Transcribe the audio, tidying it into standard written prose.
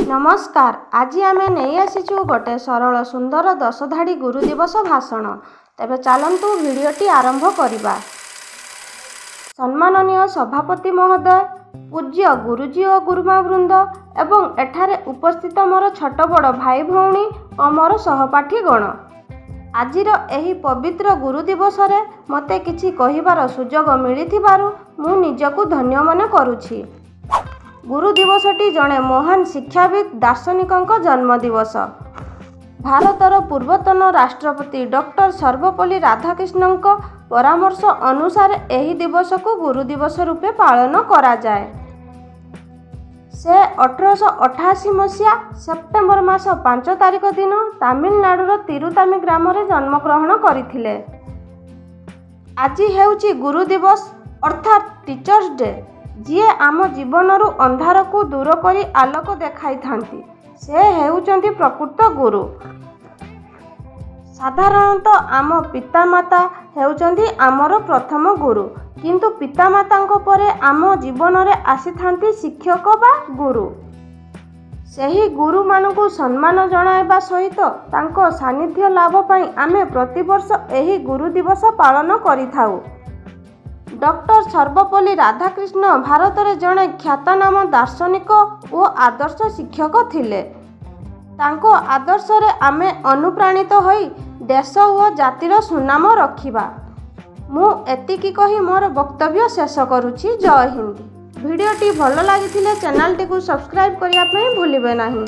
नमस्कार। आज आम नहीं आसीचु गोटे सरल सुंदर 10 धाड़ी गुरु दिवस भाषण। तेबे चलंतु भिडियोटी आरंभ करिबा। सम्माननीय सभापति महोदय, पूज्य गुरुजी और गुरुमा वृंद एवं एठारे उपस्थित मोर छोट बड़ भाई भौणी और मोर सहपाठी गण, आजिर एही पवित्र गुरु दिवस रे मते किछि कहिबार सुजोग मिलिथिबारु मु निजकु धन्य मन करुछि। गुरु दिवसटी जड़े महान शिक्षाविद दार्शनिक जन्म दिवस। भारतर पूर्वतन राष्ट्रपति डॉक्टर सर्वपल्ली राधाकृष्णन परामर्श अनुसार एही दिवस को गुरु दिवस रूपे पालन करा जाए। से 1888 मसीहा सेप्टेम्बर मास 5 तारिख दिन तमिलनाडुर तिरुतामी ग्राम रे जन्म ग्रहण करथिले। आज हेउची गुरु दिवस अर्थात टीचर्स डे। जी आम जीवन अंधार को दूर करी आलोक देखाई थांती से हेउचंती प्रकृत गुरु। साधारणतः आम पितामाता हेउचंती आमर प्रथम गुरु, किंतु पितामातांको परे आम जीवन रे आसी थांती शिक्षक बा गुरु। सही गुरु मानकु सम्मान जणाइबा सहित तांको सानिध्य लाभ पई आमे प्रतिवर्ष एही गुरु दिवस पालन करिथाउ। डॉक्टर सर्वपल्ली राधाकृष्ण भारत रे जड़े ख्यातनाम दार्शनिक और आदर्श शिक्षक थिले। तांको आदर्श रे आमे अनुप्राणित होई देश और जातिर सुनाम रखिबा। मु एतिकी कही मोर वक्तव्य शेष करुछि। जय हिंद। वीडियोटी भल लागिथिले चैनल टी को सब्सक्राइब करिया पई भूलिबे नाही।